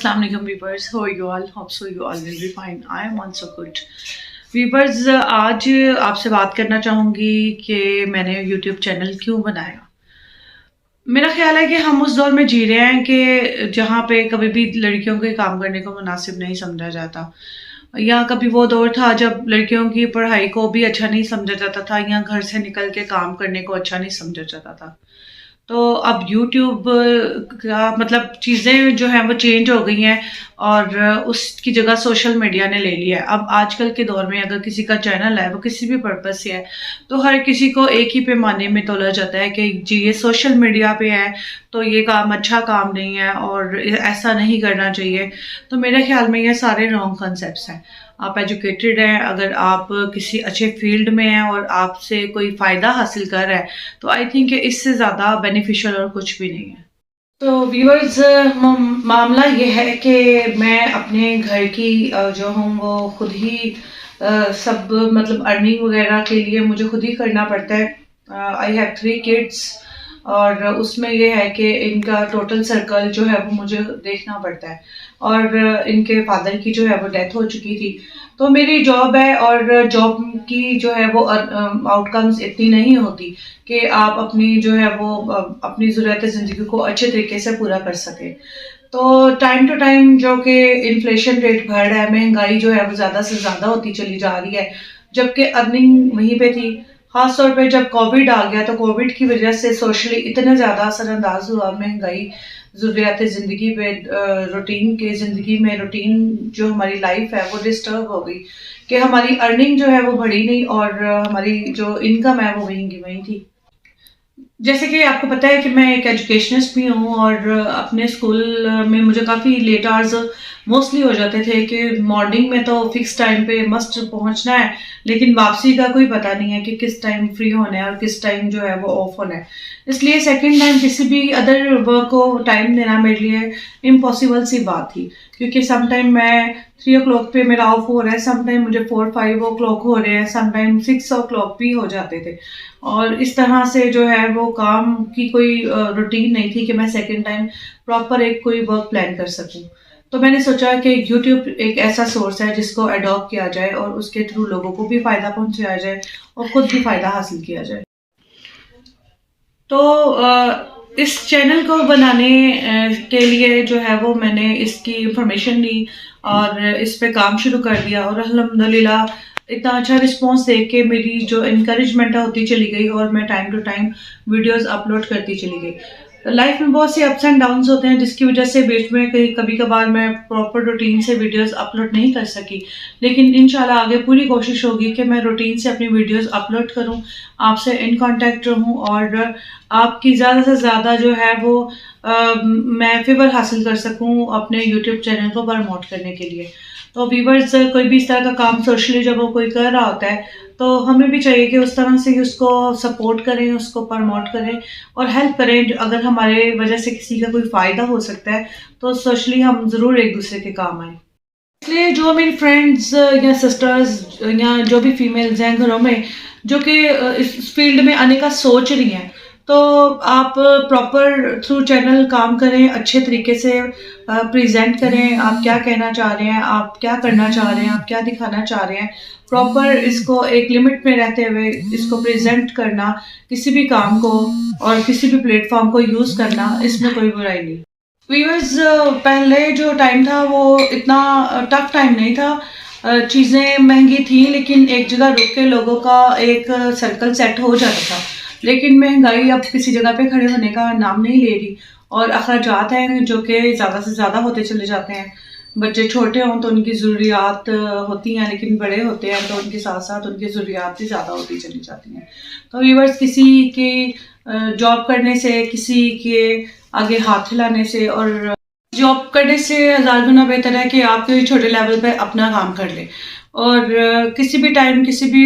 अस्सलाम वालेकुम viewers, how are you all? Hope so you all will be fine. I am also good. Viewers, आज आपसे बात करना चाहूँगी कि मैंने यूट्यूब चैनल क्यों बनाया। मेरा ख्याल है कि हम उस दौर में जी रहे हैं कि जहाँ पे कभी भी लड़कियों के काम करने को मुनासिब नहीं समझा जाता, या कभी वो दौर था जब लड़कियों की पढ़ाई को भी अच्छा नहीं समझा जाता था, या घर से निकल के काम करने को अच्छा नहीं समझा जाता था। तो अब यूट्यूब का मतलब चीज़ें जो हैं वो चेंज हो गई हैं और उसकी जगह सोशल मीडिया ने ले लिया है। अब आजकल के दौर में अगर किसी का चैनल है, वो किसी भी पर्पज़ से है, तो हर किसी को एक ही पैमाने में तोला जाता है कि जी ये सोशल मीडिया पे है तो ये काम अच्छा काम नहीं है और ऐसा नहीं करना चाहिए। तो मेरे ख्याल में ये सारे रॉन्ग कॉन्सेप्ट्स हैं। आप एजुकेटेड हैं, अगर आप किसी अच्छे फील्ड में हैं और आपसे कोई फ़ायदा हासिल कर रहा है, तो आई थिंक इससे ज़्यादा बेनिफिशियल और कुछ भी नहीं है। तो व्यूअर्स, मामला ये है कि मैं अपने घर की जो हूँ वो खुद ही सब मतलब अर्निंग वगैरह के लिए मुझे खुद ही करना पड़ता है। आई हैव 3 किड्स और उसमें ये है कि इनका टोटल सर्कल जो है वो मुझे देखना पड़ता है और इनके फादर की जो है वो डेथ हो चुकी थी। तो मेरी जॉब है और जॉब की जो है वो आउटकम्स इतनी नहीं होती कि आप अपनी जो है वो अपनी ज़रूरत ज़िंदगी को अच्छे तरीके से पूरा कर सकें। तो टाइम टू टाइम जो कि इन्फ्लेशन रेट बढ़ रहा है, महंगाई जो है वो ज़्यादा से ज़्यादा होती चली जा रही है, जबकि अर्निंग वहीं पे थी। ख़ास तौर पे जब कोविड आ गया तो कोविड की वजह से सोशली इतना ज़्यादा असरअंदाज हुआ महंगाई ज़रूरियात ज़िंदगी पे, रूटीन के ज़िंदगी में रूटीन जो हमारी लाइफ है वो डिस्टर्ब हो गई कि हमारी अर्निंग जो है वो बढ़ी नहीं और हमारी जो इनकम है वो वहीं की वहीं थी। जैसे कि आपको पता है कि मैं एक एजुकेशनिस्ट भी हूँ और अपने स्कूल में मुझे काफ़ी लेट आवर्स मोस्टली हो जाते थे कि मॉर्निंग में तो फिक्स टाइम पे मस्ट पहुँचना है, लेकिन वापसी का कोई पता नहीं है कि किस टाइम फ्री होना है और किस टाइम जो है वो ऑफ होना है। इसलिए सेकंड टाइम किसी भी अदर वर्क को टाइम देना मेरे लिए इम्पॉसिबल सी बात थी, क्योंकि सम टाइम मैं 3 o'clock पे मेरा ऑफ हो रहा है, सम टाइम मुझे 4-5 o'clock हो रहे हैं, सम टाइम 6 o'clock भी हो जाते थे। और इस तरह से जो है वो काम की कोई रूटीन नहीं थी कि मैं सेकंड टाइम प्रॉपर एक कोई वर्क प्लान कर सकूं। तो मैंने सोचा कि यूट्यूब एक ऐसा सोर्स है जिसको अडॉप्ट किया जाए और उसके थ्रू लोगों को भी फ़ायदा पहुंचाया जाए और ख़ुद भी फ़ायदा हासिल किया जाए। तो इस चैनल को बनाने के लिए जो है वो मैंने इसकी इंफॉर्मेशन ली और इस पे काम शुरू कर दिया और अल्हम्दुलिल्लाह इतना अच्छा रिस्पांस देख के मेरी जो इनकरेजमेंट होती चली गई और मैं time to time videos upload करती चली गई। लाइफ में बहुत से अप्स एंड डाउन्स होते हैं जिसकी वजह से बीच में कभी कभार मैं प्रॉपर रूटीन से वीडियोस अपलोड नहीं कर सकी, लेकिन इंशाल्लाह आगे पूरी कोशिश होगी कि मैं रूटीन से अपनी वीडियोस अपलोड करूं, आपसे इन कांटेक्ट रहूं और आपकी ज़्यादा से ज़्यादा जो है वो मैं फेवर हासिल कर सकूं अपने यूट्यूब चैनल को प्रमोट करने के लिए। तो व्यूअर्स, कोई भी इस तरह का काम सोशली जब वो कोई कर रहा होता है तो हमें भी चाहिए कि उस तरह से उसको सपोर्ट करें, उसको प्रमोट करें और हेल्प करें। अगर हमारे वजह से किसी का कोई फ़ायदा हो सकता है तो सोशली हम ज़रूर एक दूसरे के काम आएँ। इसलिए जो मेरी फ्रेंड्स या सिस्टर्स या जो भी फीमेल्स हैं घरों में जो कि इस फील्ड में आने का सोच रही हैं, तो आप प्रॉपर थ्रू चैनल काम करें, अच्छे तरीके से प्रेजेंट करें, आप क्या कहना चाह रहे हैं, आप क्या करना चाह रहे हैं, आप क्या दिखाना चाह रहे हैं, प्रॉपर इसको एक लिमिट में रहते हुए इसको प्रेजेंट करना, किसी भी काम को और किसी भी प्लेटफॉर्म को यूज़ करना, इसमें कोई बुराई नहीं। व्यूअर्स, पहले जो टाइम था वो इतना टफ टाइम नहीं था, चीज़ें महंगी थी लेकिन एक जगह रुक के लोगों का एक सर्कल सेट हो जाता था। लेकिन महंगाई अब किसी जगह पे खड़े होने का नाम नहीं ले रही और अखराजात हैं जो कि ज़्यादा से ज़्यादा होते चले जाते हैं। बच्चे छोटे हों तो उनकी ज़रूरियात होती हैं, लेकिन बड़े होते हैं तो उनके साथ साथ उनकी ज़रूरियात भी ज़्यादा होती चली जाती हैं। तो व्यूअर्स, किसी की जॉब करने से, किसी के आगे हाथ हिलाने से और जॉब करने से 1000 गुना बेहतर है कि आप कोई छोटे लेवल पे अपना काम कर लें और किसी भी टाइम किसी भी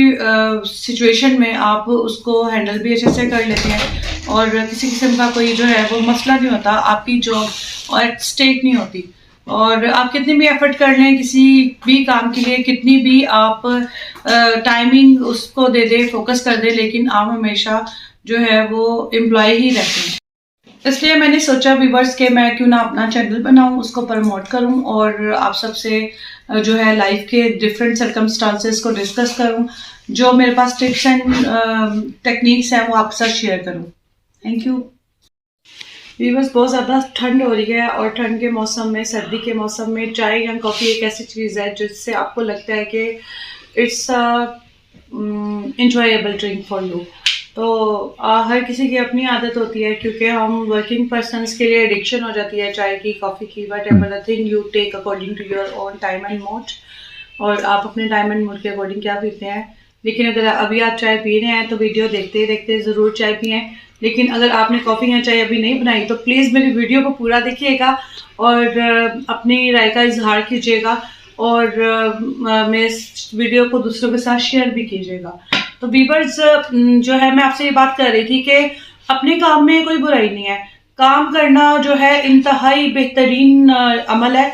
सिचुएशन में आप उसको हैंडल भी अच्छे से कर लेते हैं और किसी किस्म का कोई जो है वो मसला नहीं होता, आपकी जॉब और एट स्टेक नहीं होती। और आप कितनी भी एफर्ट कर लें किसी भी काम के लिए, कितनी भी आप टाइमिंग उसको दे दें, फोकस कर दें, लेकिन आप हमेशा जो है वो एम्प्लॉय ही रहते हैं। इसलिए मैंने सोचा व्यूवर्स के मैं क्यों ना अपना चैनल बनाऊं, उसको प्रमोट करूं और आप सबसे जो है लाइफ के डिफरेंट सर्कमस्टांसेस को डिस्कस करूं, जो मेरे पास टिप्स एंड टेक्निक्स हैं वो आपके साथ शेयर करूं। Thank you. व्यूवर्स, बहुत ज़्यादा ठंड हो रही है और ठंड के मौसम में, सर्दी के मौसम में चाय या कॉफ़ी एक ऐसी चीज़ है जिससे आपको लगता है कि it's enjoyable drink for you. तो हर किसी की अपनी आदत होती है, क्योंकि हम वर्किंग पर्सनस के लिए एडिक्शन हो जाती है चाय की, कॉफ़ी की, whatever the thing you take according to your own time and mood. और आप अपने टाइम एंड मूड के अकॉर्डिंग क्या पीते हैं। लेकिन अगर अभी आप चाय पी रहे हैं तो वीडियो देखते देखते ज़रूर चाय पिएँ। लेकिन अगर आपने कॉफ़ी या चाय अभी नहीं बनाई तो प्लीज़ मेरी वीडियो को पूरा देखिएगा और अपनी राय का इजहार कीजिएगा और मेरे वीडियो को दूसरों के साथ शेयर भी कीजिएगा। तो व्यूअर्स, जो है मैं आपसे ये बात कर रही थी कि अपने काम में कोई बुराई नहीं है। काम करना जो है इंतहाई बेहतरीन अमल है।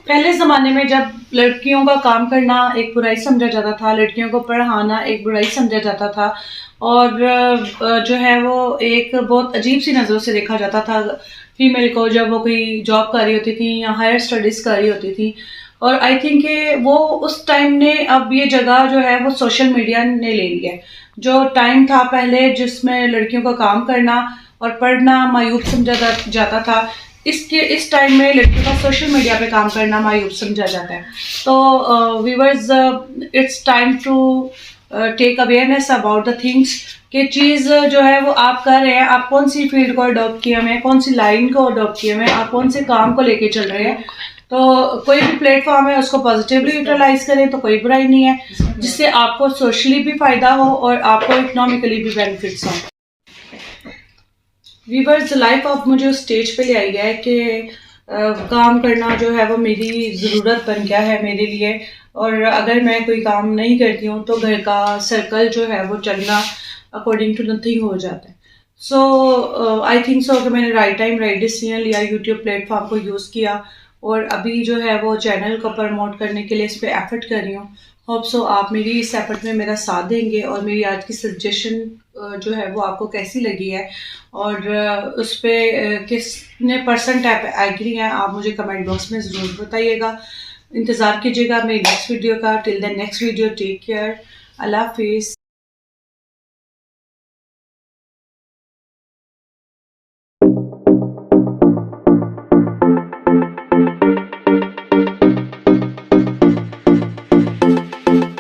पहले ज़माने में जब लड़कियों का काम करना एक बुराई समझा जाता था, लड़कियों को पढ़ाना एक बुराई समझा जाता था और जो है वो एक बहुत अजीब सी नज़रों से देखा जाता था फीमेल को जब वो कोई जॉब कर रही होती थी या हायर स्टडीज़ कर रही होती थी। और आई थिंक कि वो उस टाइम ने, अब ये जगह जो है वो सोशल मीडिया ने ले ली है। जो टाइम था पहले जिसमें लड़कियों का काम करना और पढ़ना मायूब समझा जाता था, इसके इस टाइम में लड़कियों का सोशल मीडिया पे काम करना मायूब समझा जाता है। तो viewers, it's time to take awareness about the things कि चीज़ जो है वो आप कर रहे हैं, आप कौन सी फील्ड को अडॉप्ट किए हुए हैं, कौन सी लाइन को अडॉप्ट किए हुए हैं, आप कौन से काम को लेके चल रहे हैं। तो कोई भी प्लेटफॉर्म है उसको पॉजिटिवली यूटिलाइज करें तो कोई बुराई नहीं है, जिससे आपको सोशली भी फ़ायदा हो और आपको इकोनॉमिकली भी बेनिफिट्स हों। व्यूअर्स, लाइफ अब मुझे उस स्टेज पे ले आई है कि काम करना जो है वो मेरी ज़रूरत बन गया है मेरे लिए। और अगर मैं कोई काम नहीं करती हूँ तो घर का सर्कल जो है वो चलना अकॉर्डिंग टू नथिंग हो जाता है। सो आई थिंक सो कि मैंने राइट टाइम राइट डिसीजन लिया, यूट्यूब प्लेटफॉर्म को यूज़ किया और अभी जो है वो चैनल को प्रमोट करने के लिए इस पर एफर्ट कर रही हूँ। होप सो आप मेरी इस एफर्ट में मेरा साथ देंगे और मेरी आज की सजेशन जो है वो आपको कैसी लगी है और उस पर किसने परसेंट एग्री है, आप मुझे कमेंट बॉक्स में ज़रूर बताइएगा। इंतज़ार कीजिएगा मेरी नेक्स्ट वीडियो का। Till the next video, take care, अल्लाह हाफिज़।